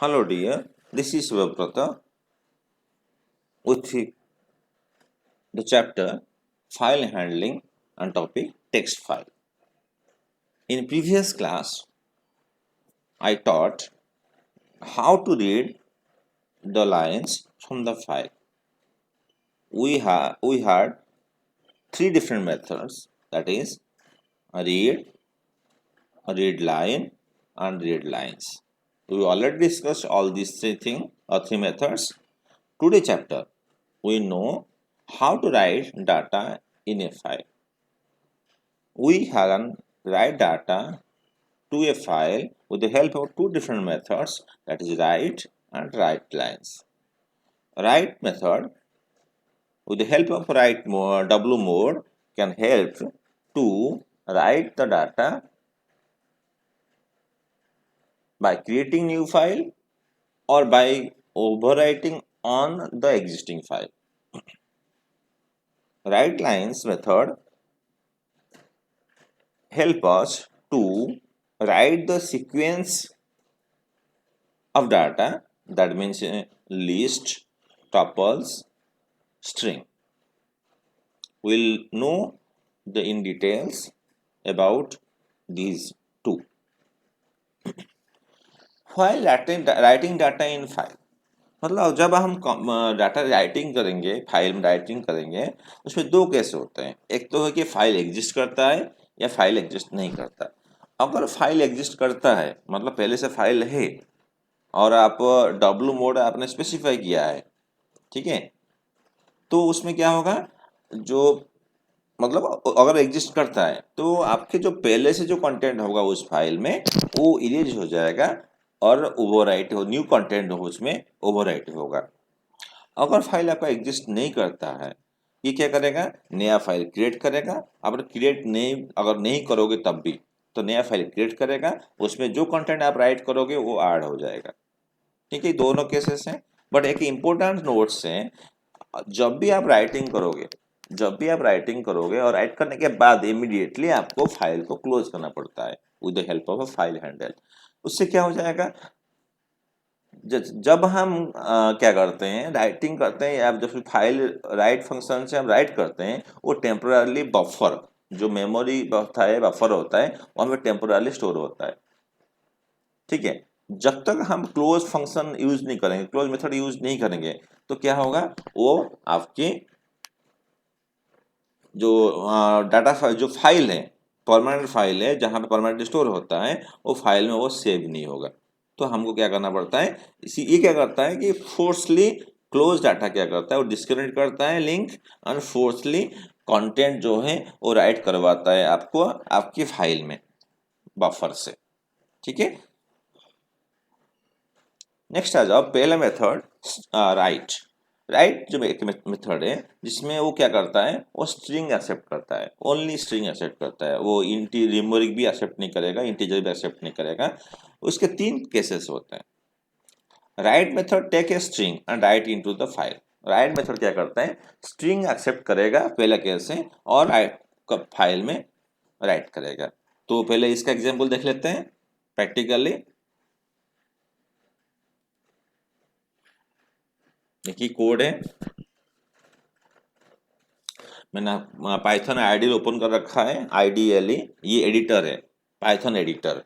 Hello dear, this is Shivabrata with the chapter File Handling and topic Text File. In previous class, I taught how to read the lines from the file. We had three different methods, that is read line and read lines. We already discussed all these three methods. Today chapter, we know how to write data in a file. We can write data to a file with the help of two different methods, that is write and write lines. Write method with the help of write mode, W mode, can help to write the data by creating new file or by overwriting on the existing file. Write lines method help us to write the sequence of data, that means list, tuples, string. We'll know in details about these two. While writing data in file, मतलब जब हम data writing करेंगे, file में writing करेंगे, उसमें दो case होते हैं. एक तो है कि फाइल एग्जिस्ट करता है या फाइल एग्जिस्ट नहीं करता. अगर फाइल एग्जिस्ट करता है मतलब पहले से फाइल है और आप W मोड आपने स्पेसिफाई किया है, ठीक है, तो उसमें क्या होगा, जो मतलब अगर एग्जिस्ट करता है तो आपके जो पहले से जो कंटेंट होगा उस फाइल में वो इरेज हो जाएगा और ओवरराइट हो, न्यू कंटेंट हो उसमें ओवरराइट होगा. अगर फाइल आपका एग्जिस्ट नहीं करता है, ये क्या करेगा, नया फाइल क्रिएट करेगा. अगर क्रिएट नहीं अगर नहीं करोगे तब भी तो नया फाइल क्रिएट करेगा, उसमें जो कंटेंट आप राइट करोगे वो ऐड हो जाएगा. ठीक है, दोनों केसेस हैं. बट एक इम्पोर्टेंट नोट्स है, जब भी आप राइटिंग करोगे और राइट करने के बाद इमीडिएटली आपको फाइल को क्लोज करना पड़ता है with the help of a file handle. उससे क्या हो जाएगा, जब हम क्या करते हैं, राइटिंग करते हैं या जब फाइल राइट फंक्शन से हम राइट करते हैं, वो टेम्पोररली बफर, जो मेमोरी होता है, बफर होता है, वहाँ पे टेम्पोररली स्टोर होता है. ठीक है, जब तक हम क्लोज फंक्शन यूज नहीं करेंगे, क्लोज मेथड यूज नहीं करेंगे, तो क्या होगा, वो आपकी जो डाटा फाइल, जो फाइल है, परमानेंट फाइल है, जहाँ पे परमानेंट स्टोर होता है, वो फाइल में वो सेव नहीं होगा. तो हमको क्या करना पड़ता है, ये क्या करता है कि फोर्सली क्लोज डाटा क्या करता है, वो डिस्कनेक्ट करता है लिंक और फोर्सली कंटेंट जो है वो राइट करवाता है आपको आपकी फाइल में बफर से. ठीक है, नेक्स्ट आ जाओ, पहला मेथड राइट. राइट जो एक मेथड है जिसमें वो क्या करता है, वो स्ट्रिंग एक्सेप्ट करता है, ओनली स्ट्रिंग एक्सेप्ट करता है. वो न्यूमेरिक भी एक्सेप्ट नहीं करेगा, इंटीजर भी एक्सेप्ट नहीं करेगा. उसके तीन केसेस होते हैं. Write method take a string and write into the file. Write method क्या करता है, स्ट्रिंग एक्सेप्ट करेगा पहला केस है और फाइल में राइट करेगा. तो पहले इसका एग्जाम्पल देख लेते हैं प्रैक्टिकली. देखिए कोड है, मैंने पाइथन आईडीएल ओपन कर रखा है, आईडीएल, ये एडिटर है, पाइथन एडिटर.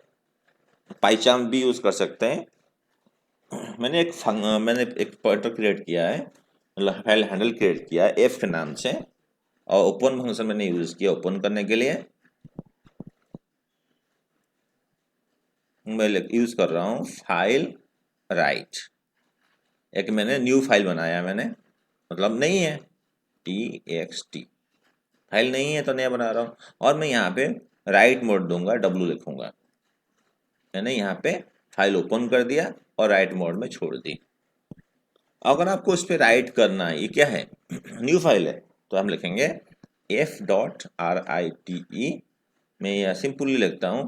पाइचाम भी यूज कर सकते हैं. मैंने एक पॉइंटर क्रिएट किया है, मतलब फाइल हैंडल क्रिएट किया है एफ के नाम से, और ओपन फंक्शन मैंने यूज किया ओपन करने के लिए. मैं यूज कर रहा हूँ फाइल राइट. एक मैंने न्यू फाइल बनाया, मैंने मतलब नहीं है txt, फाइल नहीं है तो नया बना रहा हूँ. और मैं यहाँ पे राइट मोड दूंगा, W लिखूंगा. मैंने यहाँ पे फाइल ओपन कर दिया और राइट मोड में छोड़ दी. अगर आपको इस पर राइट करना है, ये क्या है, न्यू फाइल है, तो हम लिखेंगे f.rite. मैं यह सिंपली लिखता हूँ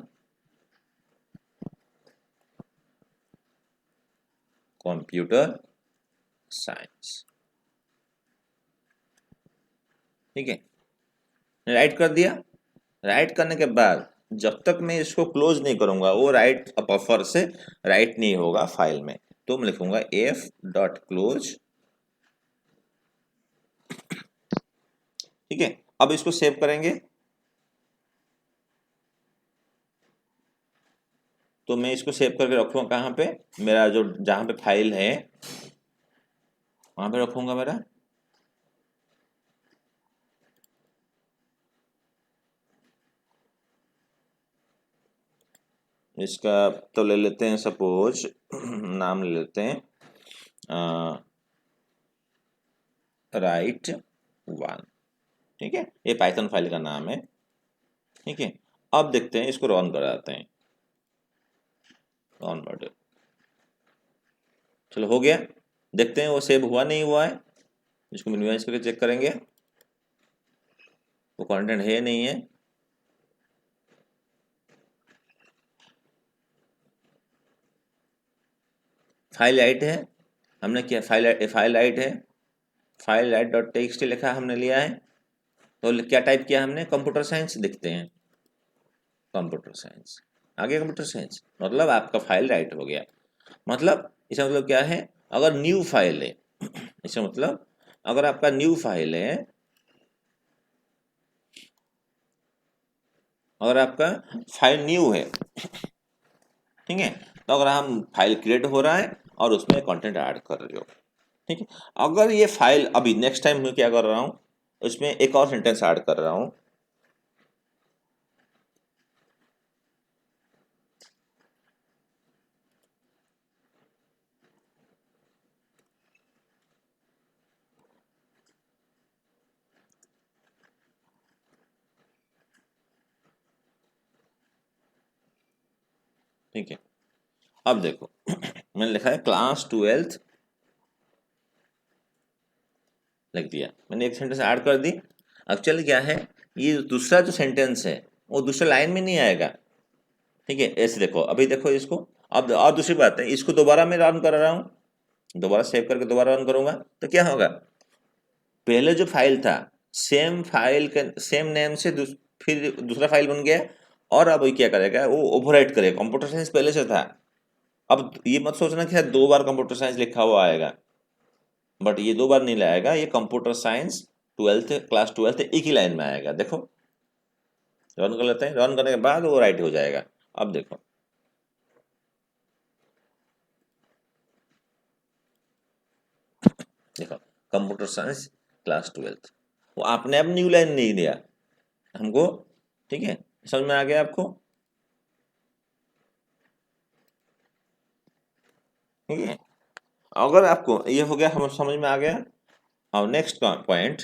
कंप्यूटर साइंस. ठीक है, राइट कर दिया. राइट करने के बाद जब तक मैं इसको क्लोज नहीं करूंगा, वो राइट बफर से राइट नहीं होगा फाइल में. तो मैं लिखूंगा एफ डॉट क्लोज, ठीक है। अब इसको सेव करेंगे, तो मैं इसको सेव करके रखूंगा कहाँ पे, मेरा जो जहाँ पे फाइल है वहाँ पे रखूंगा मेरा। इसका तो ले लेते हैं सपोज नाम ले लेते हैं राइट वन, ठीक है। ये पाइथन फाइल का नाम है, ठीक है। अब देखते हैं, इसको रन कराते हैं, रन बटन, चलो हो गया। देखते हैं वो सेव हुआ नहीं हुआ है, इसको मिनिमाइज करके चेक करेंगे, वो कंटेंट है नहीं है। फाइल राइट है, हमने क्या फाइल राइट है, फाइल राइट डॉट टेक्स्ट लिखा हमने लिया है, तो क्या टाइप किया हमने, कंप्यूटर साइंस। देखते हैं कंप्यूटर साइंस, आगे कंप्यूटर साइंस, मतलब आपका फाइल राइट हो गया। मतलब इसका मतलब क्या है, अगर न्यू फाइल है इसका मतलब अगर आपका न्यू फाइल है, अगर आपका फाइल न्यू है, ठीक है, तो अगर हम फाइल क्रिएट हो रहा है और उसमें कंटेंट ऐड कर रहे हो, ठीक है। अगर ये फाइल अभी नेक्स्ट टाइम मैं क्या कर रहा हूँ, उसमें एक और सेंटेंस ऐड कर रहा हूँ, ठीक है। अब देखो मैंने लिखा है क्लास 12th, लिख दिया मैंने, एक सेंटेंस ऐड कर दी। एक्चुअली क्या है, ये दूसरा जो सेंटेंस है वो दूसरे लाइन में नहीं आएगा, ठीक है। ऐसे देखो, अभी देखो इसको। अब और दूसरी बात है, इसको दोबारा मैं रन कर रहा हूँ, दोबारा सेव करके दोबारा रन करूंगा, तो क्या होगा, पहले जो फाइल था सेम फाइल के सेम नेम से फिर दूसरा फाइल बन गया, और अब ये क्या करेगा, वो ओवरराइट करेगा। कंप्यूटर साइंस पहले से था, अब ये मत सोचना कि शायद 2 बार कंप्यूटर साइंस लिखा हुआ आएगा, बट ये 2 बार नहीं लाएगा, ये computer science 12th class 12th एक ही लाइन में आएगा। देखो रन कर लेते हैं, रन करने के बाद वो राइट हो जाएगा। अब देखो देखो कंप्यूटर साइंस क्लास 12th, वो आपने अब न्यू लाइन नहीं दिया हमको, ठीक है। समझ में आ गया आपको, ठीक है। अगर आपको ये हो गया, हम समझ में आ गया। अब नेक्स्ट पॉइंट,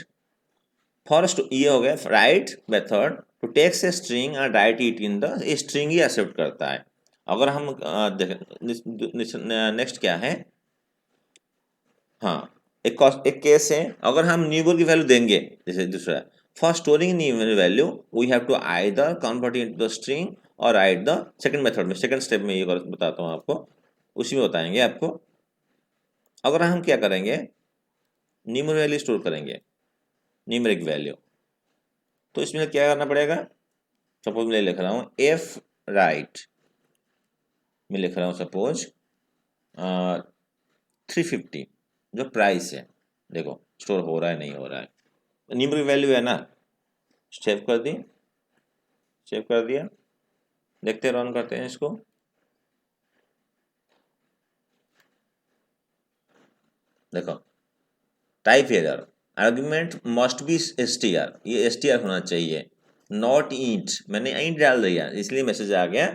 फर्स्ट ये हो गया write method to takes a string and write it in the, string ही एक्सेप्ट करता है। अगर हम नेक्स्ट क्या है, हाँ, एक केस है, अगर हम न्यूबर की वैल्यू देंगे, जैसे दूसरा, for storing number value we have to either convert into the string और राइट द सेकंड मेथड में, सेकंड स्टेप में ये बताता हूँ आपको, उसी में बताएंगे आपको। अगर हम क्या करेंगे, न्यूमर वैल्यू स्टोर करेंगे, न्यूमेरिक वैल्यू, तो इसमें क्या करना पड़ेगा, सपोज मैं लिख रहा हूँ एफ राइट, मैं लिख रहा हूँ सपोज 350 जो प्राइस है, देखो स्टोर हो रहा है नहीं हो रहा है, न्यूमेरिक वैल्यू है ना, सेव कर दी, सेव कर दिया, देखते हैं रन करते हैं इसको। देखो type error, argument must be str, ये str होना चाहिए, नॉट ईंट, मैंने ईंट डाल दिया इसलिए मैसेज आ गया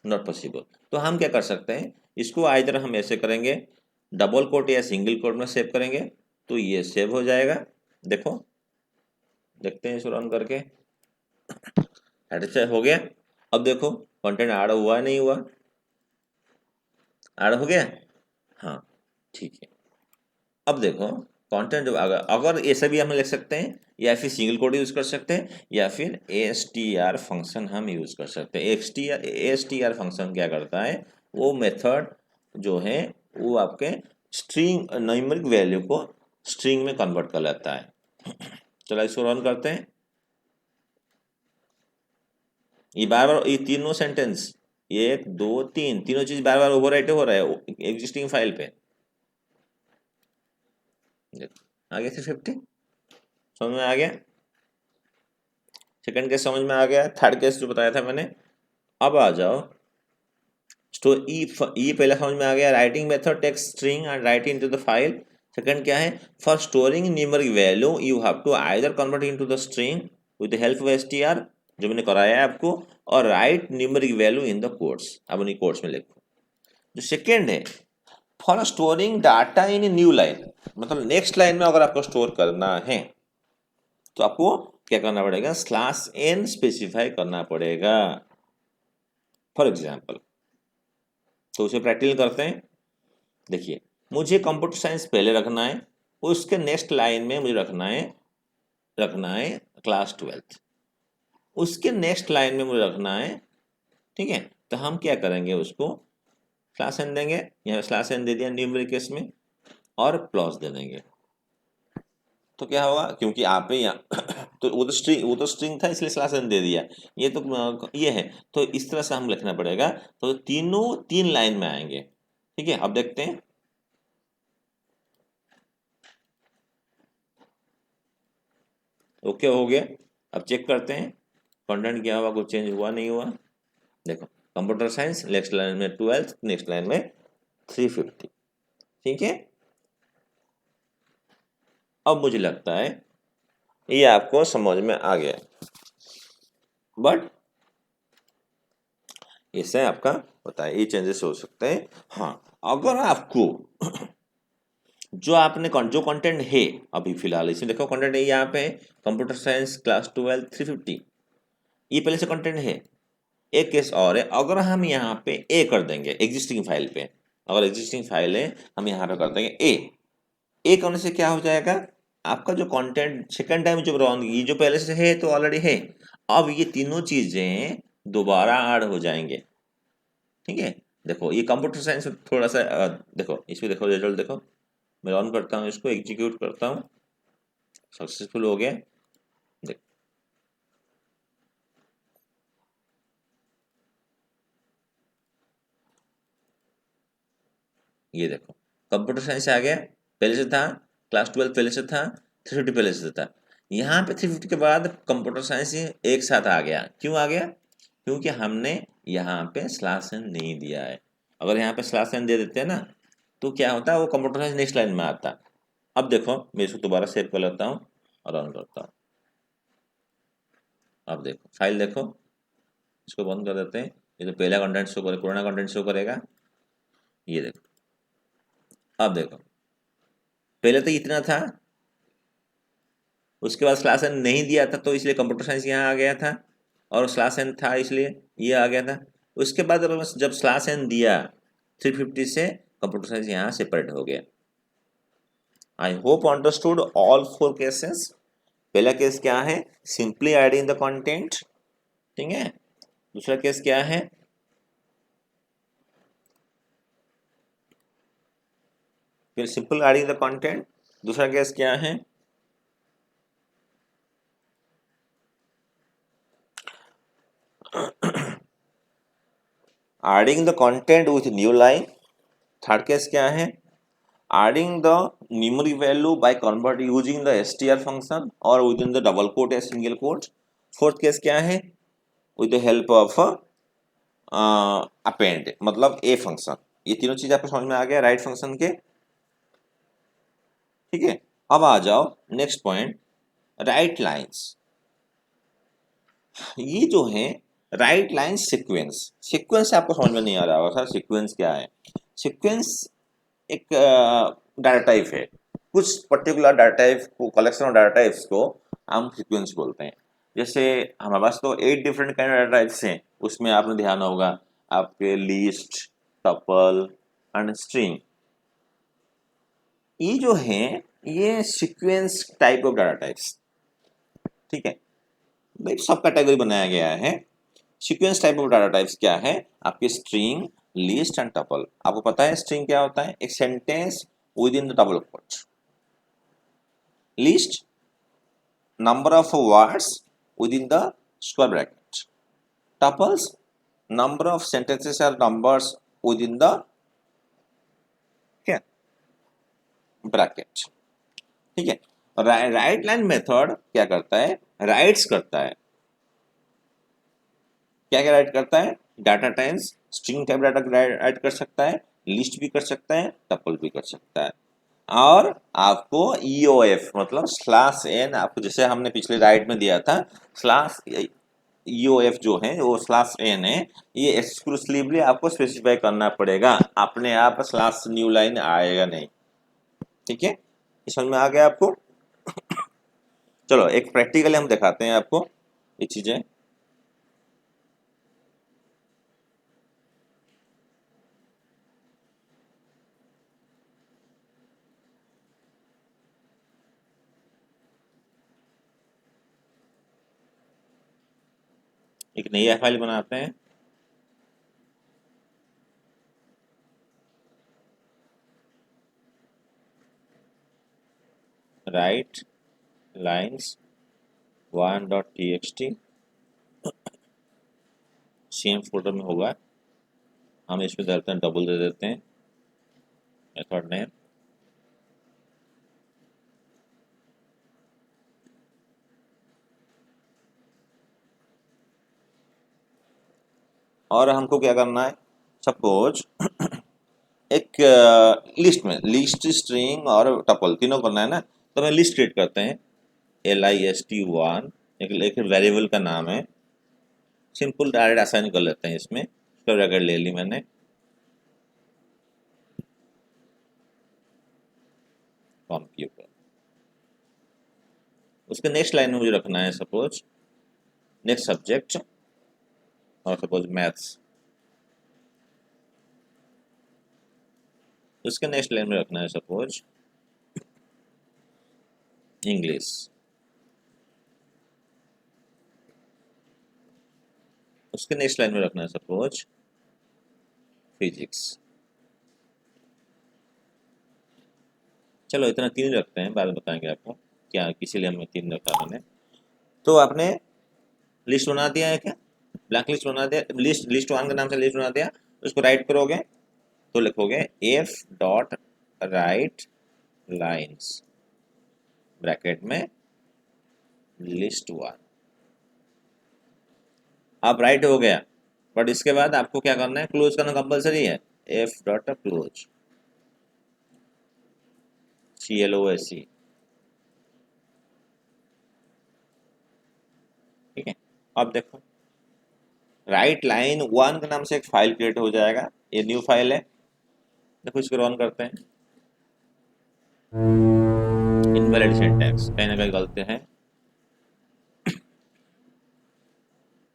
नॉट पॉसिबल। तो हम क्या कर सकते हैं, इसको आइदर हम ऐसे करेंगे, डबल कोट या सिंगल कोट में सेव करेंगे, तो ये सेव हो जाएगा। देखो देखते हैं इसको रन करके, हो गया। अब देखो कंटेंट ऐड हुआ नहीं हुआ, ऐड हो गया, हाँ ठीक है। अब देखो कंटेंट जो अगर ऐसा भी हम लिख सकते हैं, या फिर सिंगल कोड यूज कर सकते हैं, या फिर ASTR फंक्शन हम यूज कर सकते हैं। ASTR फंक्शन क्या करता है, वो मेथड जो है वो आपके स्ट्रिंग न्यूमेरिक वैल्यू को स्ट्रिंग में कन्वर्ट कर लेता है। चलो इसको रन करते हैं, ये बार बार ये तीनों सेंटेंस, 1 2 3 तीनों चीज बार बार ओवरराइट हो रहा है एग्जिस्टिंग फाइल पे, देखो आ गया 350, समझ में आ गया। सेकंड केस समझ में आ गया, थर्ड केस जो बताया था मैंने। अब आ जाओ स्टोर ई पहले समझ में आ गया, writing method text string and write into the file. Second क्या है, for storing numeric value you have to either convert into the string with the help of STR, जो मैंने कराया है आपको, और write numeric value in the codes, अब उन्हीं कोड्स में लिखो। जो सेकंड है, for storing data in new line, मतलब नेक्स्ट लाइन में अगर आपको स्टोर करना है तो आपको क्या करना पड़ेगा, स्लैश एन स्पेसिफाई करना पड़ेगा। फॉर एग्जाम्पल, तो उसे प्रैक्टिकल करते हैं। देखिए, मुझे कंप्यूटर साइंस पहले रखना है, उसके नेक्स्ट लाइन में मुझे रखना है क्लास 12, उसके नेक्स्ट लाइन में मुझे रखना है, ठीक है। तो हम क्या करेंगे, उसको स्लैश एन देंगे, यहाँ स्लैश एन दे दिया न्यूमेरिक केस में, और प्लस दे देंगे। तो क्या होगा, क्योंकि आप ही यहाँ तो वो तो स्ट्रिंग था इसलिए स्लैश एन दे दिया, ये तो ये है, तो इस तरह से हम लिखना पड़ेगा, तो तीनों 3 लाइन में आएंगे। ठीक है, अब देखते हैं। ओके हो गया। अब चेक करते हैं कंटेंट क्या हुआ, कुछ चेंज हुआ नहीं हुआ। देखो, कंप्यूटर साइंस नेक्स्ट लाइन में 12, नेक्स्ट लाइन में 350। ठीक है, अब मुझे लगता है ये आपको समझ में आ गया, बट इससे आपका बताया ये चेंजेस हो सकते हैं। हाँ, अगर आपको जो कंटेंट है अभी फिलहाल इसमें, देखो कंटेंट है यहाँ पे, कंप्यूटर साइंस क्लास 12 350, ये पहले से कंटेंट है। एक केस और है, अगर हम यहाँ पे ए कर देंगे एग्जिस्टिंग फाइल पे, अगर एग्जिस्टिंग फाइल है हम यहाँ पे कर देंगे ए करने से क्या हो जाएगा, आपका जो कंटेंट सेकंड टाइम जो रन, ये जो पहले से है तो ऑलरेडी है, अब ये तीनों चीजें दोबारा ऐड हो जाएंगे। ठीक है, देखो ये कंप्यूटर साइंस में थोड़ा सा देखो इसमें, देखो रिजल्ट देखो, मैं रन करता हूँ, इसको एग्जीक्यूट करता हूँ, सक्सेसफुल हो गया। देखो ये देखो कंप्यूटर साइंस आ गया, पहले से था क्लास 12, पहले से था 350, पहले से था। यहाँ पे 350 के बाद कंप्यूटर साइंस एक साथ आ गया। क्यों आ गया, क्योंकि हमने यहाँ पे स्लैश एन नहीं दिया है। अगर यहाँ पे स्लैश एन दे देते हैं ना, तो क्या होता है, वो कंप्यूटर साइंस नेक्स्ट लाइन में आता। अब देखो मैं इसको दोबारा सेव कर लेता हूँ और रन करता हूँ। अब देखो फाइल देखो, इसको बंद कर देते हैं। ये तो पहला कंटेंट शो करे, पुराना कंटेंट शो करेगा। ये देखो, अब देखो पहले तो इतना था, उसके बाद स्लैश एन नहीं दिया था तो इसलिए कंप्यूटर साइंस यहाँ आ गया था, और स्लैश एन था इसलिए ये आ गया था। उसके बाद जब स्लैश एन दिया 350 से, कंप्यूटर साइंस यहाँ सेपरेट हो गया। I hope understood all 4 cases. पहला केस क्या है, सिंपली एडिंग द कंटेंट, ठीक है। दूसरा केस क्या है, फिर सिंपल एडिंग द कंटेंट। दूसरा केस क्या है, adding the content with new line. Third case क्या है, adding the numeric value by convert using the str function or within the double quote या single quote। फोर्थ केस क्या है, with the help of append, मतलब a function. ये तीनों चीज आपको समझ में आ गया राइट फंक्शन के। ठीक है, अब आ जाओ नेक्स्ट पॉइंट, राइट लाइंस। ये जो है राइट लाइन सीक्वेंस, सीक्वेंस आपको समझ में नहीं आ रहा होगा सर सीक्वेंस क्या है। सीक्वेंस एक डाटा टाइप है, कुछ पर्टिकुलर डाटा टाइप को, कलेक्शन ऑफ डाटा टाइप्स को हम सीक्वेंस बोलते हैं। जैसे हमारे पास तो 8 different kind of data types हैं, उसमें आपने ध्यान होगा आपके लिस्ट, टपल एंड स्ट्रिंग। ये जो है ये sequence type of data types. ठीक है, एक सब कैटेगरी बनाया गया है। Sequence type of data types क्या है, आपके स्ट्रिंग, लिस्ट एंड टपल। आपको पता है स्ट्रिंग क्या होता है, एक sentence with in the double quote. List, number of words within the square bracket। Tuples, number of sentences or numbers within the bracket। ठीक है। राइट लाइन मेथड क्या करता है, राइट्स करता है, क्या क्या राइट करता है, data times, string type data right कर सकता है, लिस्ट भी कर सकता है, टपल भी कर सकता है। और आपको EOF मतलब स्लैश एन, आपको जैसे हमने पिछले राइट में दिया था, स्लैश EOF जो है वो स्लैश एन है, ये एक्सक्लूसिवली आपको स्पेसिफाई करना पड़ेगा, अपने आप स्लैश न्यू लाइन आएगा नहीं। ठीक है, ये समझ में आ गया आपको। चलो एक प्रैक्टिकली हम दिखाते हैं आपको ये चीजें। एक नई फाइल बनाते हैं, right lines 1.txt, same folder में होगा, हम इसमें डालते हैं, डबल दे देते हैं मेथड नेम, और हमको क्या करना है, सपोज एक लिस्ट में, लिस्ट स्ट्रिंग और टपल तीनों करना है ना, तो हमें लिस्ट क्रिएट करते हैं, LIST1 एक वेरिएबल का नाम है, सिंपल डायरेक्ट असाइन कर लेते हैं इसमें, स्क्वायर ब्रैकेट ले ली मैंने, फॉर्म के ऊपर। उसके नेक्स्ट लाइन में मुझे रखना है सपोज नेक्स्ट सब्जेक्ट, और सपोज मैथ्स, उसके नेक्स्ट लाइन में रखना है सपोज इंग्लिश, उसके नेक्स्ट लाइन में रखना है सपोज फिजिक्स। चलो इतना तीन रखते हैं, बाद में बताएंगे आपको क्या किसी लिए हमें तीन रखा मैंने। तो आपने लिस्ट बना दिया है क्या, ब्लैंक लिस्ट बना दिया, लिस्ट वन के नाम से लिस्ट बना दिया, उसको राइट करोगे तो लिखोगे f dot right lines bracket में लिस्ट वन। अब राइट हो गया, बट इसके बाद आपको क्या करना है, क्लोज करना कंपलसरी है, f डॉट क्लोज, CLOSE। ठीक है, अब देखो राइट लाइन वन के नाम से एक फाइल क्रिएट हो जाएगा, ये न्यू फाइल है, देखो इसको रन करते हैं, इनवैलिड सिंटैक्स, कहीं ना कहीं गलती है,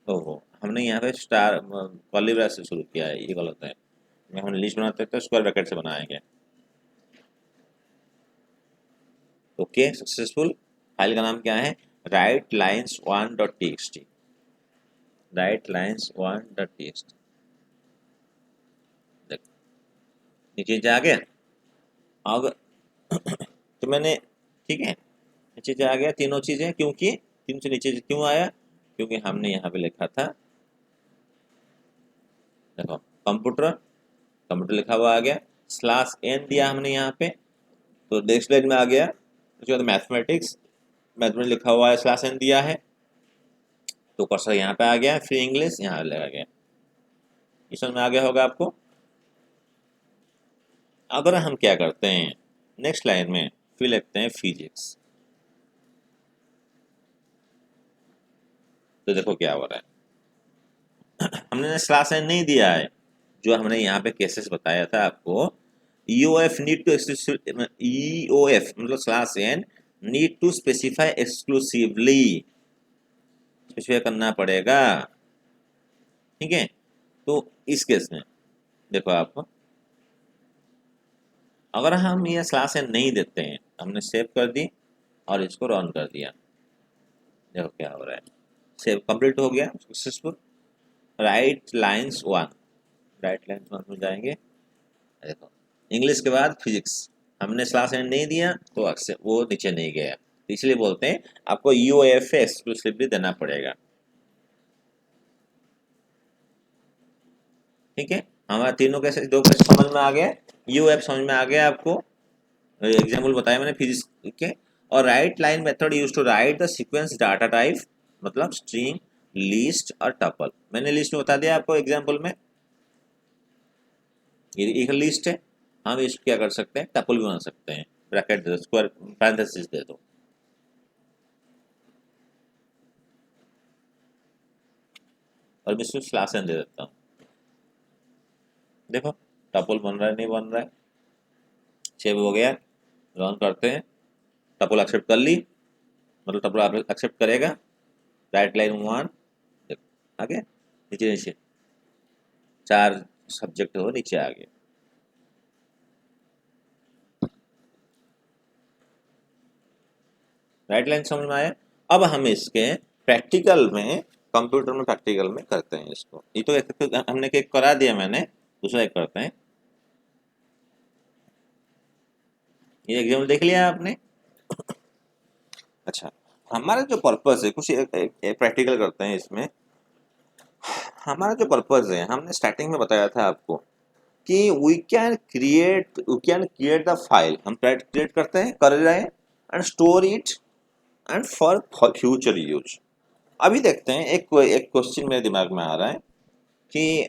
ओहो हमने यहाँ पे स्टार कर्ली ब्रैकेट से शुरू किया है, ये गलत है, हम लिस्ट बनाते तो स्क्वायर ब्रैकेट से बनाएंगे। ओके सक्सेसफुल, फाइल का नाम क्या है, right lines 1.txt, right lines 1.txt, नीचे जा गया। अब तो मैंने, ठीक है नीचे जा गया तीनों चीजें, क्योंकि तीन से नीचे क्यों आया, क्योंकि हमने यहाँ पे लिखा था, देखो कंप्यूटर, कंप्यूटर लिखा हुआ आ गया, स्लैश एन दिया हमने यहाँ पे, तो नेक्स्ट लाइन में आ गया, उसके बाद मैथमेटिक्स, मैथमेटिक्स लिखा हुआ है, स्लैश एन दिया है, तो कर्सर यहाँ पे आ गया, फिर इंग्लिश यहाँ लगा गया, इस समझ में आ गया होगा आपको। अगर हम क्या करते हैं नेक्स्ट लाइन में फिर लिखते हैं फिजिक्स, तो देखो क्या हो रहा है, हमने स्लैश एन नहीं दिया है, जो हमने यहाँ पे केसेस बताया था आपको, EOF नीड टू EOF मतलब slash n need to specify exclusively, specify करना पड़ेगा। ठीक है, तो इस केस में देखो आप, अगर हम ये स्लैश एन नहीं देते हैं, हमने सेव कर दी और इसको रन कर दिया, देखो क्या हो रहा है, सेव कंप्लीट हो गया successful, right lines one, right lines one में जाएंगे, देखो इंग्लिश के बाद फिजिक्स, हमने स्लैश एन नहीं दिया तो अक्सर वो नीचे नहीं गया, इसलिए बोलते हैं आपको EOF एक्सक्लूसिवली देना पड़ेगा। ठीक है, हमारा तीनों कैसे, दो कैसे समझ में आ गया, EOF समझ में आ गया आपको, एग्जाम्पल बताया मैंने फिजिक्स के, और write line method use to write the sequence data type, मतलब स्ट्रिंग, लिस्ट और टपल। मैंने लिस्ट में बता दिया आपको एग्जाम्पल में, ये एक लिस्ट है, हम इसको क्या कर सकते हैं, टपल भी बना सकते हैं। ब्रैकेट दे दो, स्क्वायर पैरेंथेसिस दे दो, और मैं इसको स्लैश एन दे देता हूँ। देखो टपल बन रहा है, नहीं बन रहा है, सेव हो गया, रन करते हैं। टपल एक्सेप्ट कर ली, मतलब टपल एक्सेप्ट करेगा। राइट लाइन 1, आगे नीचे नीचे 4 सब्जेक्ट हो, नीचे आ गए। राइट लाइन समझ में आया। अब हम इसके प्रैक्टिकल में, कंप्यूटर में प्रैक्टिकल में करते हैं इसको। ये तो एक हमने एक करा दिया मैंने, दूसरा एक करते हैं। ये एग्जाम्पल देख लिया आपने। अच्छा, हमारा जो पर्पस है, कुछ एक प्रैक्टिकल करते हैं इसमें। हमारा जो पर्पस है, हमने स्टार्टिंग में बताया था आपको कि we can create the file. हम क्रिएट करते हैं, कर रहे हैं, and store it and for future use. अभी देखते हैं, एक क्वेश्चन मेरे दिमाग में आ रहा है कि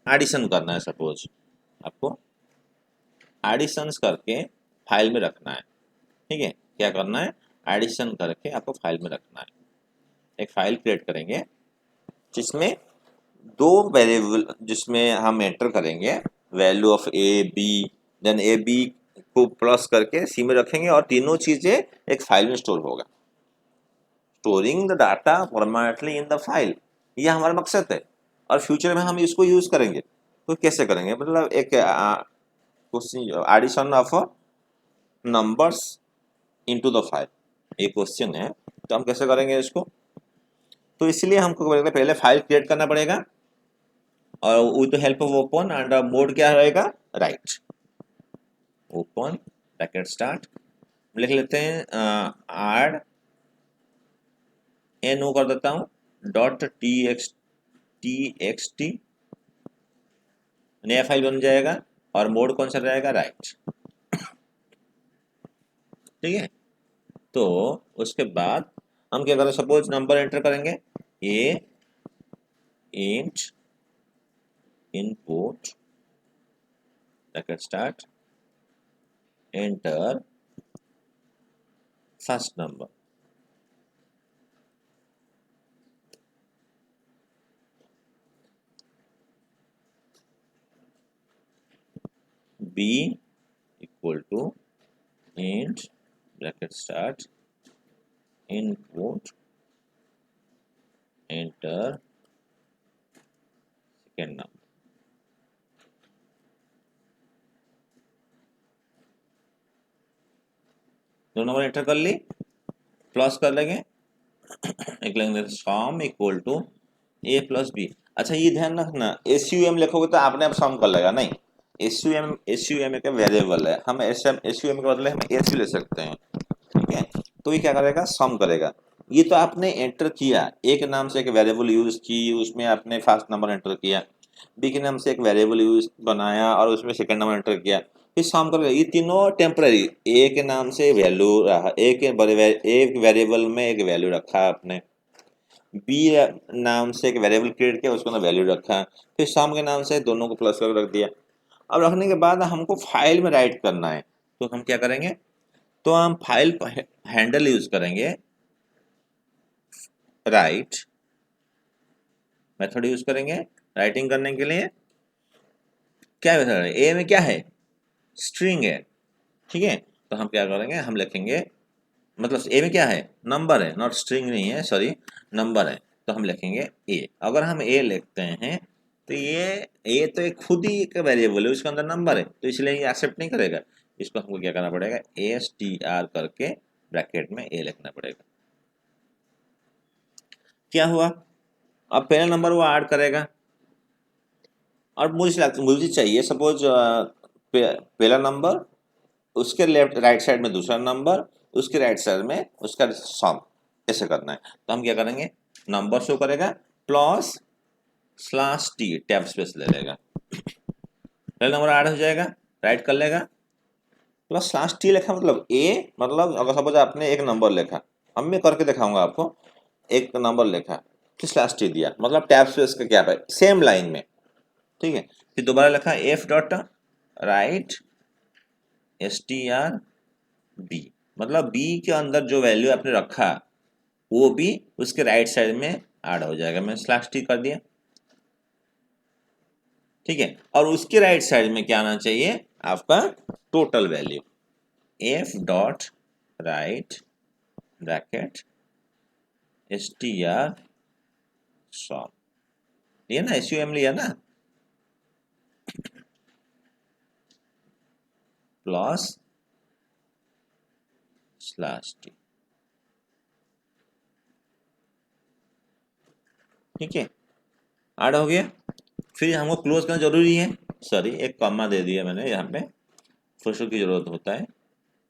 एडिशन करना है। सपोज आपको एडिशंस करके फाइल में रखना है, ठीक है। क्या करना है, एडिशन करके आपको फाइल में रखना है। एक फाइल क्रिएट करेंगे जिसमें 2 वेरिएबल, जिसमें हम एंटर करेंगे value of a b, then a b को प्लस करके सी में रखेंगे, और तीनों चीजें एक फाइल में स्टोर होगा। Storing the data permanently in the file, ये हमारा मकसद है, और फ्यूचर में हम इसको यूज करेंगे। तो कैसे करेंगे, मतलब एक question, addition of numbers into the file, ये क्वेश्चन है। तो हम कैसे करेंगे इसको, तो इसलिए हमको पहले फाइल क्रिएट करना पड़ेगा, और with help of open and mode क्या रहेगा, राइट। ओपन ब्रैकेट स्टार्ट, लिख लेते हैं आर एन ओ कर देता हूँ डॉट टी एक्स टी, नया फाइल बन जाएगा, और मोड कौन सा रहेगा, राइट। ठीक है। तो उसके बाद हम क्या करें, सपोज नंबर एंटर करेंगे, a int input bracket start enter first number, b equal to int bracket start input enter second number. दो नंबर एंटर कर ली, प्लस कर लेंगे, एक लेंगे sum equal to a plus b. अच्छा ये ध्यान रखना, एसयूएम लिखोगे तो आपने अब सम कर लेगा, नहीं। एसयूएम एक वेरिएबल है, हम एसयूएम के बदले हम एसयू ले सकते हैं, ठीक है। तो ये क्या करेगा, सम करेगा। ये तो आपने एंटर किया, एक नाम से एक वेरिएबल यूज की, उसमें आपने फर्स्ट नंबर एंटर किया, बी के नाम से एक वेरिएबल यूज बनाया और उसमें सेकंड नंबर एंटर किया, फिर सम करेगा। ये तीनों टेम्पररी, ए के नाम से वैल्यू रहा, एक वेरिएबल में एक वैल्यू रखा आपने, बी नाम से एक वेरिएबल क्रिएट किया, उसको ना वैल्यू रखा, फिर सम के नाम से दोनों को प्लस करके रख दिया। अब रखने के बाद हमको फाइल में राइट करना है, तो हम क्या करेंगे, तो हम फाइल हैंडल यूज करेंगे, राइट मेथड यूज करेंगे राइटिंग करने के लिए। क्या मेथड है, ए में क्या है, स्ट्रिंग है, ठीक है। तो हम क्या करेंगे, हम लिखेंगे, मतलब ए में क्या है, नंबर है, नॉट स्ट्रिंग नहीं है, सॉरी नंबर है। तो हम लिखेंगे ए। अगर हम ए लिखते हैं तो ये तो एक खुद ही एक वेरिएबल है, उसके अंदर नंबर है, तो इसलिए ये एक्सेप्ट नहीं करेगा। इसको हमको क्या करना पड़ेगा, ASTR करके ब्रैकेट में ए लिखना पड़ेगा। क्या हुआ, अब पहला नंबर वो ऐड करेगा, और मुझे चाहिए सपोज पहला नंबर, उसके लेफ्ट राइट साइड में दूसरा नंबर, उसके राइट साइड में उसका सम, ऐसे करना है। तो हम क्या करेंगे, नंबर शो करेगा plus slash T, tab space ले लेगा, पहला नंबर ऐड हो जाएगा, राइट कर लेगा, प्लस स्लैश टी लिखा मतलब ए, मतलब अगर सपोज आपने एक नंबर लिखा, अब मैं करके दिखाऊंगा आपको, एक नंबर लिखा फिर स्लैश टी दिया, मतलब टैब स्पेस का क्या है, सेम लाइन में, ठीक है। फिर दोबारा लिखा f dot write s t r b, मतलब बी के अंदर जो वैल्यू आपने रखा वो भी उसके राइट साइड में ऐड हो जाएगा, मैंने स्लैश टी कर दिया, ठीक है। और उसके राइट साइड में क्या आना चाहिए आपका total value, f dot write bracket s t r sum, लिया ना, एस यू एम लिया ना, प्लस स्लैश टी, ठीक है, ऐड हो गया। फिर हमको क्लोज करना जरूरी है, सॉरी एक कॉमा दे दिया मैंने यहाँ पे, फुल की जरूरत होता है,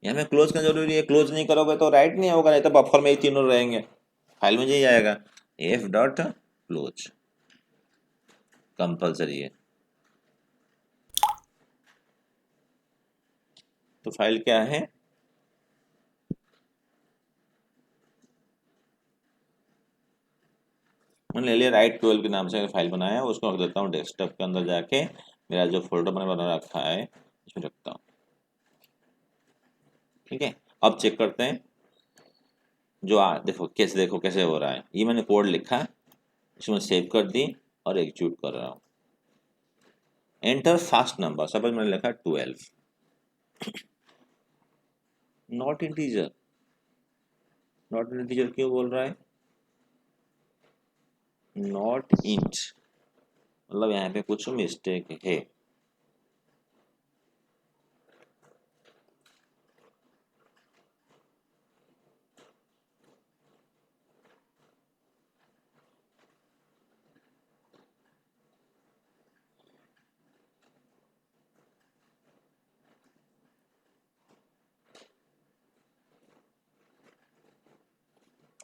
यहाँ पे क्लोज करना जरूरी है, क्लोज नहीं करोगे तो राइट नहीं होगा, नहीं तो बफर में ही तीनों रहेंगे, फाइल में यही आएगा, एफ डॉट क्लोज कंपल्सरी है। तो फाइल क्या है, मैंने ले लिया राइट 12 के नाम से फाइल बनाया, उसको रख देता हूँ डेस्कटॉप के अंदर जाके, मेरा जो फोल्डर मैंने बना रखा है इसमें रखता हूँ, ठीक है। अब चेक करते हैं, जो देखो कैसे हो रहा है, ये मैंने कोड लिखा, इसमें सेव कर दी और एग्जीक्यूट कर रहा हूँ, एंटर फास्ट नंबर, सपोज मैंने लिखा 12, नॉट इंटीजर, नॉट इंटीजर क्यों बोल रहा है, नॉट इंट, मतलब यहाँ पे कुछ मिस्टेक है,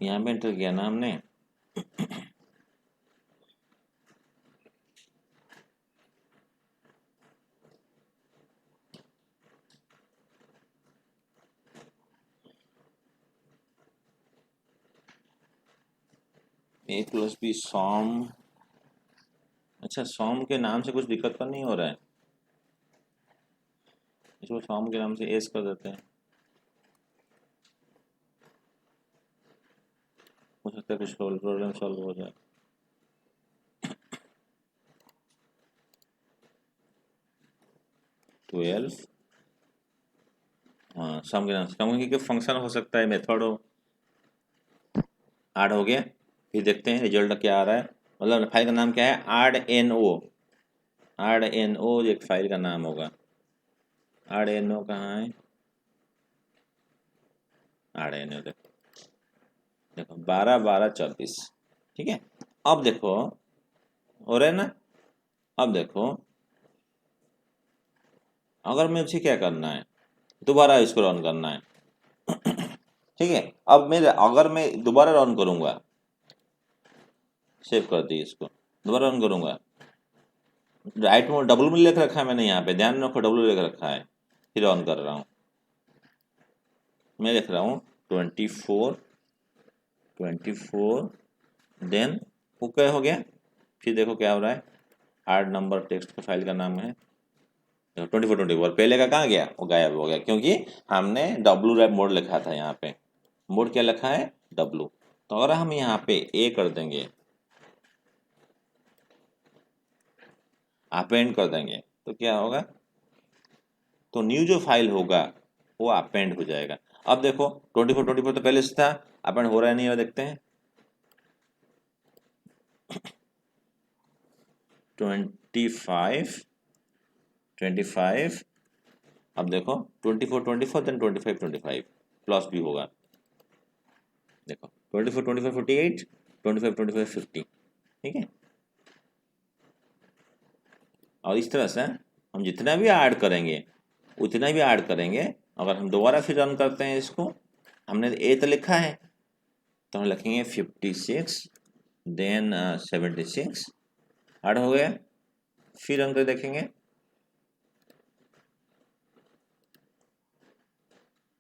यहाँ पे एंटर किया ना हमने, ए प्लस बी सॉम, अच्छा सॉम के नाम से कुछ दिक्कत तो नहीं हो रहा है, इसको सॉम के नाम से एस कर देते हैं, हो सकता है कुछ प्रॉब्लम सॉल्व हो जाए, 12, हाँ सम के नाम से, सम के फंक्शन हो सकता है, मेथड हो, ऐड हो गया। फिर देखते हैं रिजल्ट क्या आ रहा है, मतलब फाइल का नाम क्या है, add n o, add n o एक फाइल का नाम होगा, ऐड एन ओ कहाँ है, ऐड एन ओ देखो, देखो 12/12/24, ठीक है। अब देखो हो रहा है ना, अब देखो अगर मुझे क्या करना है, दोबारा इसको रन करना है, ठीक है। अब मैं अगर मैं दोबारा रन करूंगा, सेव कर दी इसको, दोबारा रन करूंगा, राइट में डब्लू में लिख रखा है मैंने, यहाँ पे ध्यान रखो डब्लू लिख रखा है, फिर ऑन कर रहा हूँ, मैं लिख रहा हूँ 24 देन वो क्या हो गया, फिर देखो क्या हो रहा है, 8 नंबर टेक्स्ट का फाइल का नाम है, 24 पहले का कहाँ गया, वो गायब हो गया, क्योंकि हमने डब्लू रैप मोड लिखा था, यहाँ पे मोड क्या लिखा है डब्लू, तो अगर हम यहाँ पे ए कर देंगे, अपेंड कर देंगे, तो क्या होगा, तो न्यू जो फाइल होगा वो अपेंड हो जाएगा। अब देखो 24 तो पहले से था, अपेंड हो रहा है नहीं हो, देखते हैं 25, अब देखो 24 देन 25 प्लस भी होगा, देखो 24 48 25 50, ठीक है। और इस तरह से हम जितना भी ऐड करेंगे उतना भी ऐड करेंगे, अगर हम दोबारा फिर रन करते हैं इसको, हमने ए तो लिखा है, तो हम लिखेंगे 56 देन 76, ऐड हो गया, फिर हम तो देखेंगे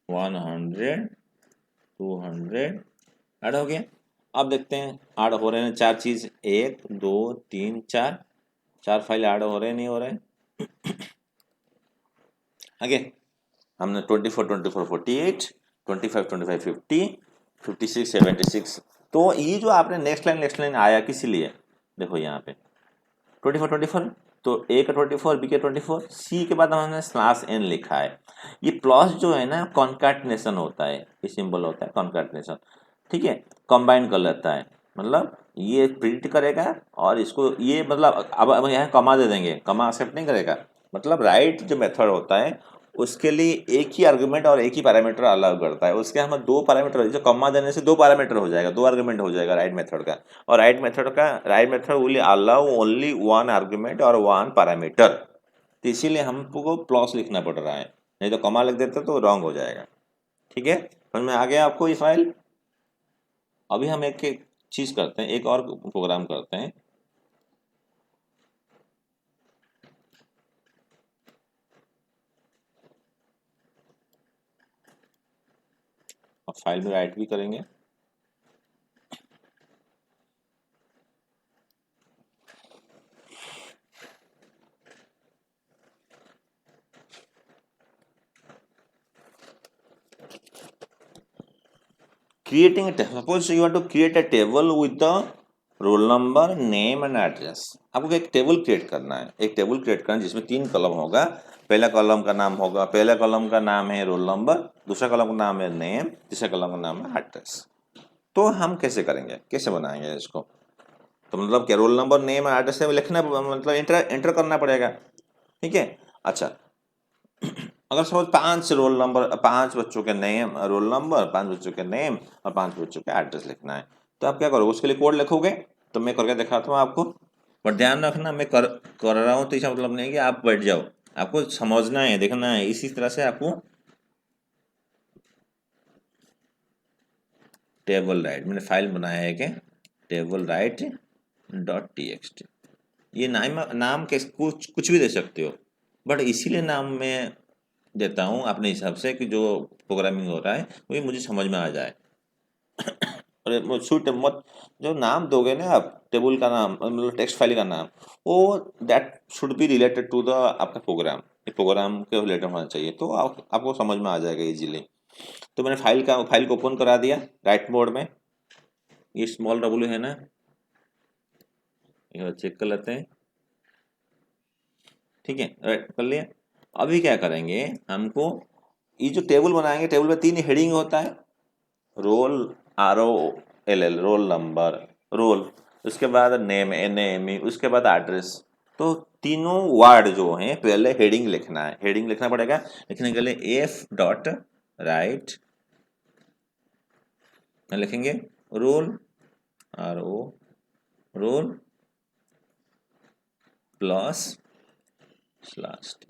100 200 ऐड हो गया। अब देखते हैं ऐड हो रहे हैं चार चीज़, 1 2 3 4, चार फाइल ऐड हो रहे हैं नहीं हो रहे हैं। आगे हमने 24 24 48, 25 25 50, 56 76। तो ये जो आपने नेक्स्ट लाइन आया किस लिए, देखो यहाँ पे 24 तो ए का 24 बी का 24, सी के बाद हमने स्लैश एन लिखा है। ये प्लस जो है ना कॉन्कैटनेशन होता है, ये सिंबल होता है कॉन्कैटनेशन, ठीक है, कंबाइन कर लेता है, मतलब ये प्रिंट करेगा और इसको ये मतलब अब यहाँ कमा दे देंगे, कमा एक्सेप्ट नहीं करेगा, मतलब राइट जो मेथड होता है उसके लिए एक ही आर्गुमेंट और एक ही पैरामीटर अलाउ करता है, उसके हमें दो पैरामीटर, जो कमा देने से दो पैरामीटर हो जाएगा, दो आर्गुमेंट हो जाएगा राइट मेथड का। और right method will allow only one argument और वन पैरामीटर, तो इसीलिए हमको प्लस लिखना पड़ रहा है, नहीं तो कमा लिख देते तो रॉन्ग हो जाएगा। ठीक है, समझ में आ गया आपको ये फाइल। अभी हम एक एक चीज करते हैं, एक और प्रोग्राम करते हैं। और फाइल में राइट भी करेंगे। Creating a table, suppose you want to create a table with the roll number, name and address। आपको एक टेबल क्रिएट करना है, एक टेबल क्रिएट करना है जिसमें तीन कॉलम होगा। पहला कॉलम का नाम होगा, पहला कॉलम का नाम है रोल नंबर, दूसरा कॉलम का नाम है नेम, तीसरा कॉलम का नाम है एड्रेस। तो हम कैसे करेंगे, कैसे बनाएंगे इसको, तो मतलब क्या रोल नंबर नेम और एड्रेस में लिखना, मतलब एंटर करना पड़ेगा। ठीक है, अच्छा अगर सपोज पांच बच्चों के नेम रोल नंबर, पांच बच्चों के नेम और पांच बच्चों का एड्रेस लिखना है, तो आप क्या करोगे, उसके लिए कोड लिखोगे। तो मैं करके दिखाता हूँ आपको, पर ध्यान रखना मैं कर रहा हूँ तो इसका मतलब नहीं कि आप बैठ जाओ, आपको समझना है, देखना है, इसी तरह से आपको टेबल राइट, मैंने फाइल बनाया है कि टेबल राइट .txt। ये नाम के कुछ भी दे सकते हो, बट इसीलिए नाम मैं देता हूँ अपने हिसाब से कि जो प्रोग्रामिंग हो रहा है वही मुझे समझ में आ जाए। और शूट मत, जो नाम दोगे ना आप टेबल का नाम, मतलब टेक्स्ट फाइल का नाम, वो that should be related to the आपका प्रोग्राम, ये प्रोग्राम के रिलेटेड होना चाहिए, तो आपको समझ में आ जाएगा इजीली। तो मैंने फाइल को ओपन करा दिया राइट मोड में, ये स्मॉल डब्ल्यू है ना, ये चेक कर लेते हैं। ठीक है, राइट कर लिया। अभी क्या करेंगे, हमको ये जो टेबल बनाएंगे, टेबल में तीन हेडिंग होता है, roll ROLL roll number, roll, उसके बाद नेम NAME, उसके बाद एड्रेस। तो तीनों वर्ड जो हैं पहले हेडिंग लिखना है, हेडिंग लिखना पड़ेगा। लिखने के लिए f.write लिखेंगे roll RO roll plus slash t,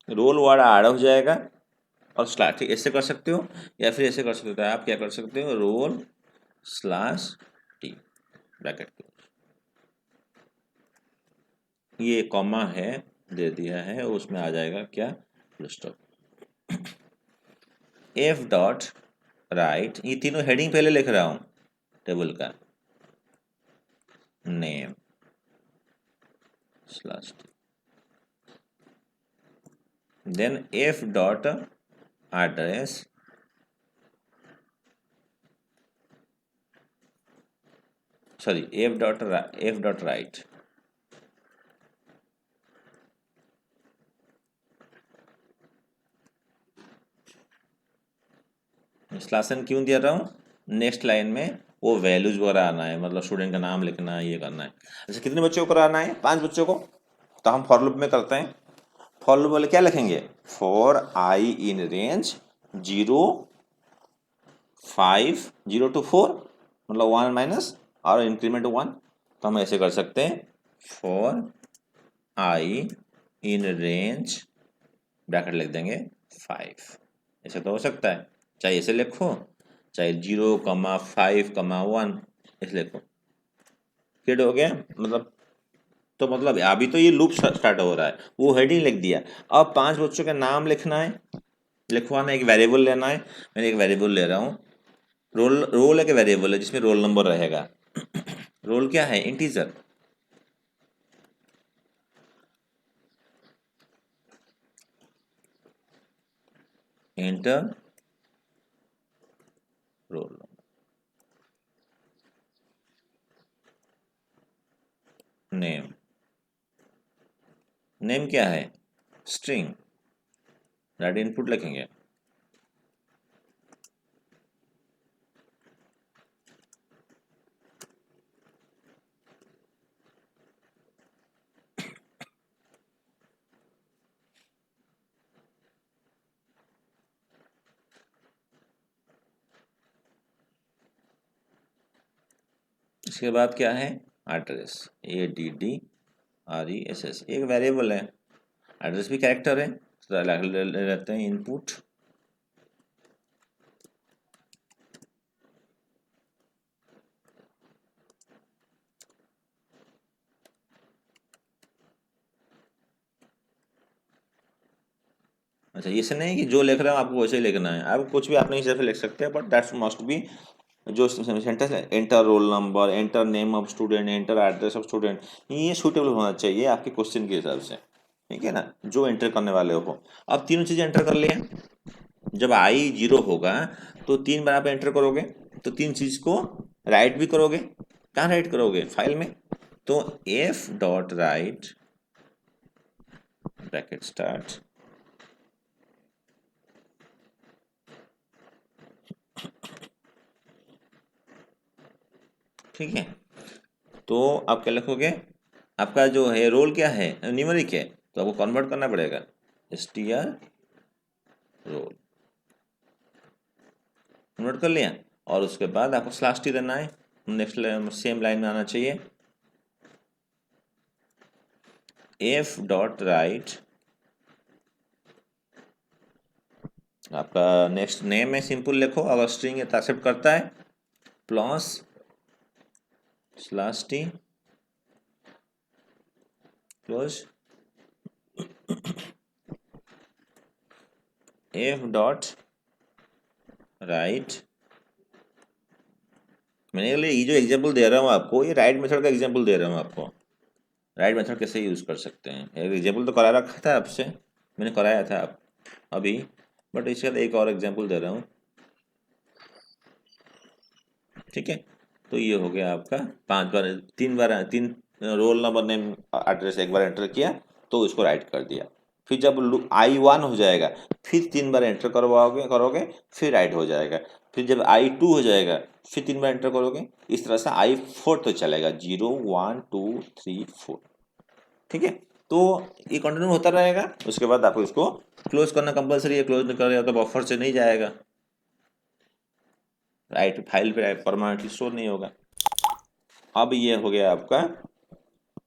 roll word add हो जाएगा और स्लैश, ठीक ऐसे कर सकते हो, या फिर ऐसे कर सकते हो, आप क्या कर सकते हो, रोल स्लैश टी ब्रैकेट के, ये कॉमा है दे दिया है, उसमें आ जाएगा क्या, फुल स्टॉप। f.write, ये तीनों हेडिंग पहले लिख रहा हूँ टेबल का, name slash t, then f.address, sorry f.write, slash n क्यों दे रहा हूँ, नेक्स्ट लाइन में वो वैल्यूज वगैरह आना है, मतलब स्टूडेंट का नाम लिखना है, ये करना है। अच्छा कितने बच्चों को कराना है, 5 बच्चों को, तो हम फॉर लूप में करते हैं। फॉर लूप वाले क्या लिखेंगे, for I in range 0 to 4, मतलब 1 माइनस और इंक्रीमेंट 1, तो हम ऐसे कर सकते हैं, for I in range bracket लिख देंगे 5, ऐसे तो हो सकता है, चाहे ऐसे लिखो, चाहे 0,5,1 ऐसे लिखो। क्लियर हो गया, मतलब तो मतलब अभी तो ये लूप स्टार्ट हो रहा है, वो हेडिंग लिख दिया। अब 5 बच्चों का नाम लिखना है, लिखवाना है, एक वेरिएबल लेना है। मैंने एक वेरिएबल ले रहा हूँ, रोल रोल एक वेरिएबल है जिसमें रोल नंबर रहेगा। रोल क्या है? Integer. Enter roll. Name, name क्या है? स्ट्रिंग। डाटा इनपुट लिखेंगे। इसके बाद क्या है? एड्रेस, ADDRESS, एक वेरिएबल है। एड्रेस भी कैरेक्टर है, तो ले लेते हैं इनपुट। अच्छा, ये से नहीं कि जो लिख रहा हूँ आपको वैसे ही लिखना है, आप कुछ भी अपने हिसाब से लिख सकते हैं, बट दैट्स मस्ट बी जो सेंटेंस है, enter roll number, enter name of student, enter address of student, ये सूटेबल होना चाहिए आपके क्वेश्चन के हिसाब से, ठीक है ना, जो एंटर करने वाले हो। अब तीनों चीज़ें एंटर कर लिए। जब आई 0 होगा तो 3 बार आप एंटर करोगे, तो 3 चीज़ को राइट भी करोगे। कहाँ राइट करोगे? फाइल में। तो F dot write bracket start, ठीक है। तो आप क्या लिखोगे? आपका जो है रोल क्या है? न्यूमेरिक है, तो आपको कन्वर्ट करना पड़ेगा, str रोल। कन्वर्ट कर लिया, और उसके बाद आपको स्लैश टी देना है। नेक्स्ट सेम लाइन में आना चाहिए, एफ डॉट राइट, आपका नेक्स्ट नेम है, सिंपल लिखो, अगर स्ट्रिंग है तो एक्सेप्ट करता है, plus slash T close, F dot right. मैंने ये जो एग्जांपल दे रहा हूँ आपको, ये राइट मेथड का एग्जांपल दे रहा हूँ आपको। राइट मेथड कैसे यूज़ कर सकते हैं, एक एग्जांपल तो करा रखा था आपसे, मैंने कराया था आप अभी, बट इसके बाद एक और एग्जांपल दे रहा हूँ, ठीक है। तो ये हो गया आपका 5 बार, 3 बार, 3 रोल नंबर नेम एड्रेस एक बार एंटर किया तो इसको राइट कर दिया। फिर जब I1 हो जाएगा, फिर 3 बार एंटर करवाओगे करोगे, फिर राइट हो जाएगा। फिर जब I2 हो जाएगा, फिर 3 बार एंटर करोगे। इस तरह से I4 तो चलेगा, 0 1 2 3 4, ठीक है। तो ये कंटिन्यू होता रहेगा। उसके बाद आपको इसको क्लोज करना कंपलसरी है, क्लोज नहीं करेगा तो बफर से नहीं जाएगा, राइट फाइल पे परमानेंटली स्टोर नहीं होगा। अब ये हो गया आपका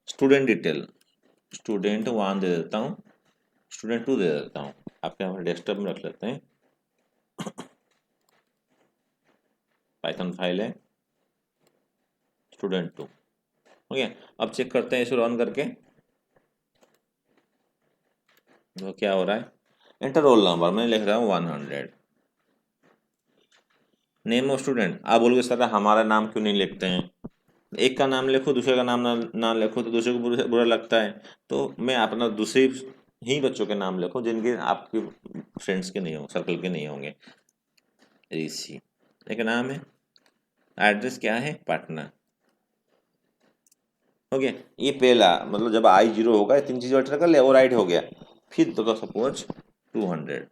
स्टूडेंट डिटेल। स्टूडेंट 1 दे देता हूँ, स्टूडेंट 2 दे देता हूँ, आपके हमारे डेस्कटॉप में रख लेते हैं। पाइथन फाइल है स्टूडेंट 2, हो गया। अब चेक करते हैं इसे रन करके, तो क्या हो रहा है। एंटर रोल नंबर, मैं लिख रहा हूँ 100। नेम ऑफ स्टूडेंट, आप बोलोगे सर हमारा नाम क्यों नहीं लिखते हैं? एक का नाम लिखो, दूसरे का नाम ना लिखो तो दूसरे को बुरा लगता है। तो मैं अपना दूसरे ही बच्चों के नाम लिखो जिनके आपके फ्रेंड्स के नहीं होंगे, सर्कल के नहीं होंगे। ऋषि एक नाम है, एड्रेस क्या है? पटना, हो गया। ये पहला मतलब जब I0 होगा 3 चीज़ एंटर कर लिया, वो राइट हो गया। फिर तो सपोज 200,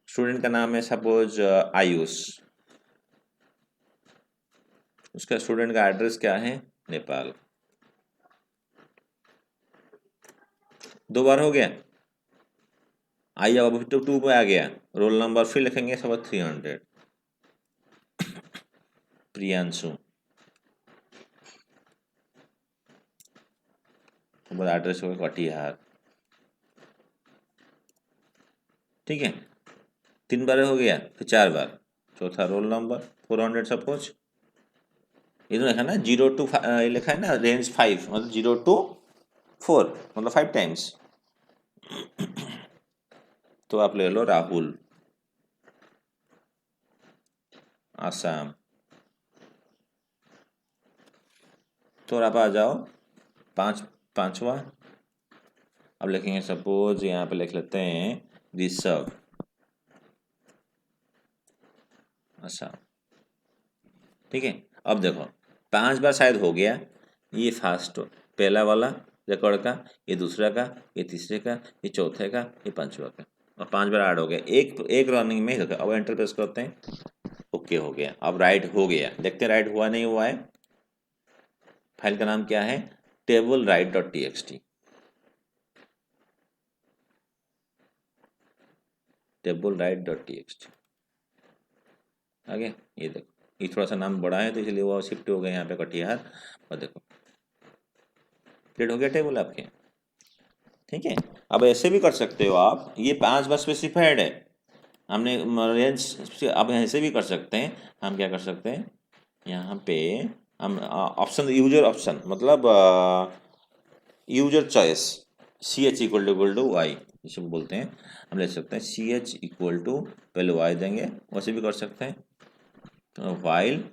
स्टूडेंट का नाम है सपोज आयुष, उसका स्टूडेंट का एड्रेस क्या है? नेपाल। 2 बार हो गया। आई अब अभी तो 2 पे आ गया, रोल नंबर फिर लिखेंगे सपोज 300, प्रियांशु, एड्रेस होगा कटिहार, ठीक है। 3 बार हो गया, फिर 4 बार, चौथा रोल नंबर 400 सपोज, इधर लिखा ना 0 to लिखा है ना रेंज 5 मतलब 0 to 4 मतलब 5 टाइम्स। तो आप ले लो राहुल, आसाम। तो आप आ जाओ पांचवा। अब लिखेंगे सपोज यहाँ पे लिख लेते हैं ऋषभ, आसाम। ठीक है, अब देखो 5 बार शायद हो गया, ये फर्स्ट पहला वाला रिकॉर्ड का, ये दूसरा का, ये तीसरे का, ये चौथे का, ये पांचवा का, और 5 बार ऐड हो गया एक एक रनिंग में ही। अब एंटर प्रेस करते हैं, ओके हो गया। अब राइट हो गया, देखते हैं राइट हुआ नहीं हुआ है। फाइल का नाम क्या है, table right dot T x T, table right dot T x T. आगे ये देखो, ये थोड़ा सा नाम बड़ा है तो इसलिए वो शिफ्ट हो गया यहाँ पे कटिहार। और देखो क्रिएट हो गया टेबल आपके। ठीक है, अब ऐसे भी कर सकते हो आप, ये 5 बार स्पेसिफाइड है हमने रेंज। अब ऐसे भी कर सकते हैं, हम क्या कर सकते हैं यहाँ पे, हम ऑप्शन यूजर ऑप्शन मतलब user choice c h equal to y जिसे बोलते हैं, हम ले सकते हैं सी एच इक्वल टू पहले वाई देंगे, वैसे भी कर सकते हैं। तो वाइल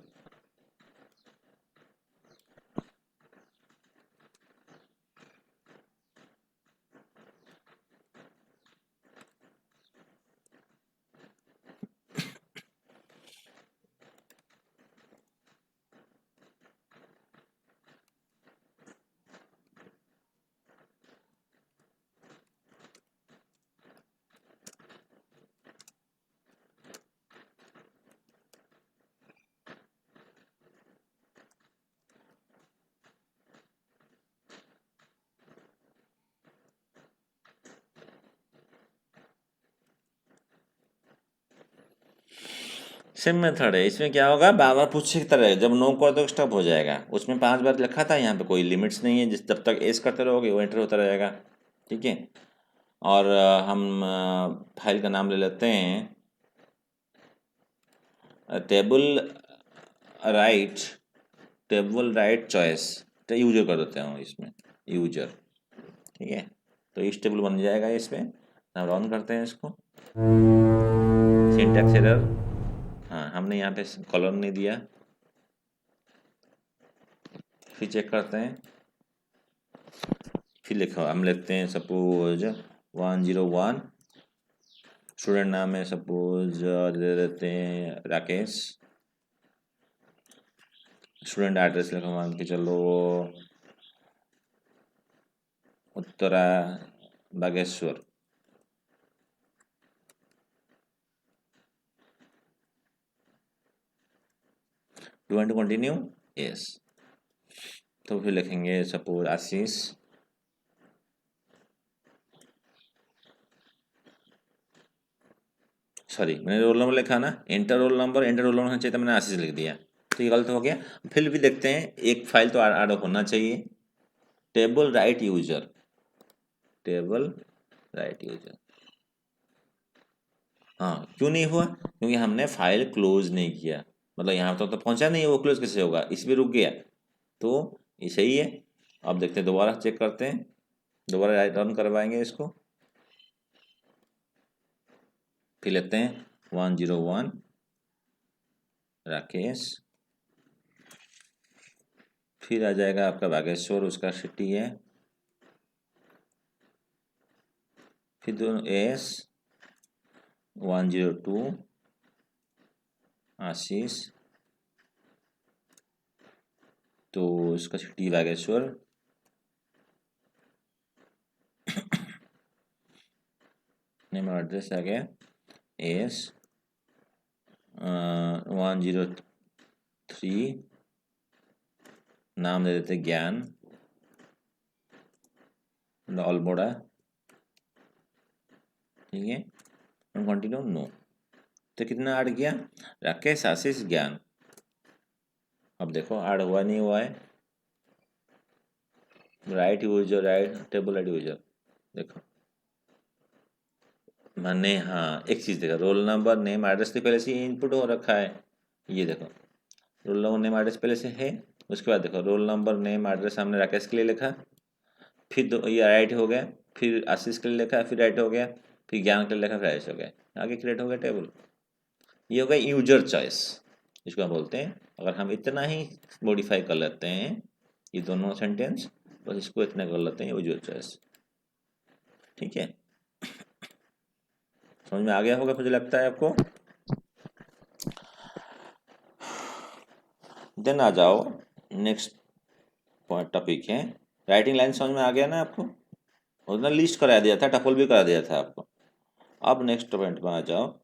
सेम मेथड है। इसमें क्या होगा, बार बार पूछे की तरह, जब नो कर दो स्टॉप हो जाएगा। उसमें 5 बार लिखा था, यहाँ पे कोई लिमिट्स नहीं है, जिस जब तक एस करते रहोगे वो एंटर होता रहेगा। ठीक है, और हम फाइल का नाम ले लेते हैं टेबल राइट चॉइस, तो यूजर कर देते हैं इसमें, यूजर। ठीक है, तो इस टेबल बन जाएगा इसमें। हम रन करते हैं इसको, सिंटैक्स एरर, हाँ हमने यहाँ पे कॉलम नहीं दिया। फिर चेक करते हैं, फिर लिखो, हम लिखते हैं सपोज 101, स्टूडेंट नाम है सपोज दे देते हैं राकेश, स्टूडेंट एड्रेस लिखो मान के चलो Uttara Bageshwar. Do want to continue, yes. तो फिर लिखेंगे सपोज आशीष, सॉरी मैंने रोल नंबर लिखा ना, एंटर रोल नंबर होना चाहिए था, मैंने आशीष लिख दिया, तो ये गलत हो गया। फिर भी देखते हैं, एक फाइल तो ऐड होना चाहिए, table right user, table right user. हाँ क्यों नहीं हुआ, क्योंकि हमने फाइल क्लोज नहीं किया, मतलब यहाँ तो पहुँचा नहीं है, वो क्लोज कैसे होगा, इस पर रुक गया। तो ये सही है। अब देखते हैं, दोबारा चेक करते हैं, दोबारा रन करवाएंगे इसको। फिर लेते हैं 101 राकेश, फिर आ जाएगा आपका बागेश्वर, उसका सिटी है, फिर दोनों एस 102 आशीष, तो उसका सिटी बागेश्वर, नेम एड्रेस आ गया एस 103, नाम दे देते ज्ञान अल्मोड़ा। ठीक है, कंटिन्यू नो। तो कितना ऐड किया, राकेश आशीष ज्ञान। अब देखो ऐड हुआ नहीं हुआ है, right user, right table right user, देखो मैंने, हाँ एक चीज़ देखा, रोल नंबर नेम एड्रेस तो पहले से इनपुट हो रखा है, ये देखो रोल नंबर नेम एड्रेस पहले से है। उसके बाद देखो रोल नंबर नेम एड्रेस हमने राकेश के लिए लिखा, फिर ये राइट हो गया, फिर आशीष के लिए लिखा, फिर राइट हो गया, फिर ज्ञान के लिए लिखा, फिर राइट हो गया, आगे क्रिएट हो गया टेबल। ये हो गया यूजर चॉइस, इसको हम बोलते हैं। अगर हम इतना ही मॉडिफाई कर लेते हैं ये दोनों सेंटेंस, बस इसको इतना कर लेते हैं यूजर चॉइस। ठीक है, समझ में आ गया होगा मुझे लगता है आपको। देन आ जाओ नेक्स्ट पॉइंट टॉपिक है राइटिंग लाइन। समझ में आ गया ना आपको, उतना लिस्ट करा दिया था, टपल भी करा दिया था आपको। अब नेक्स्ट पॉइंट में आ जाओ,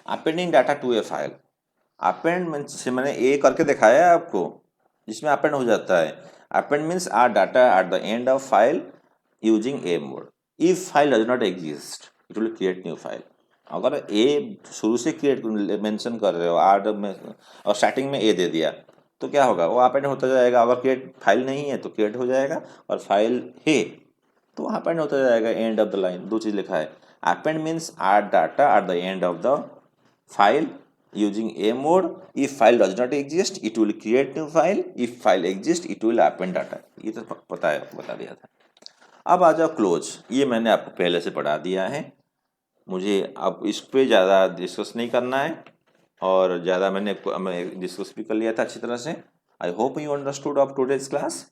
appending data to a file. Append से मैंने ए करके दिखाया है आपको, जिसमें अपेंड हो जाता है। Append means are data at the end of file using a mode. If file does not exist it will create new file. अगर ए शुरू से क्रिएट मेंशन कर रहे हो आर में और स्टार्टिंग में ए दे दिया तो क्या होगा, वो अपेंड होता जाएगा। अगर क्रिएट फाइल नहीं है तो क्रिएट हो जाएगा, और फाइल है तो अपेंड होता जाएगा एंड ऑफ द लाइन। दो चीज़ लिखा है। Append means are data at the end of the file using a mode. If file does not exist it will create new file. If file exists it will append data। ये तो बता दिया था। अब आ जाओ क्लोज। ये मैंने आपको पहले से पढ़ा दिया है, मुझे अब इस पर ज़्यादा डिस्कस नहीं करना है, और ज़्यादा मैंने डिस्कस भी कर लिया था अच्छी तरह से। I hope you understood of today's class.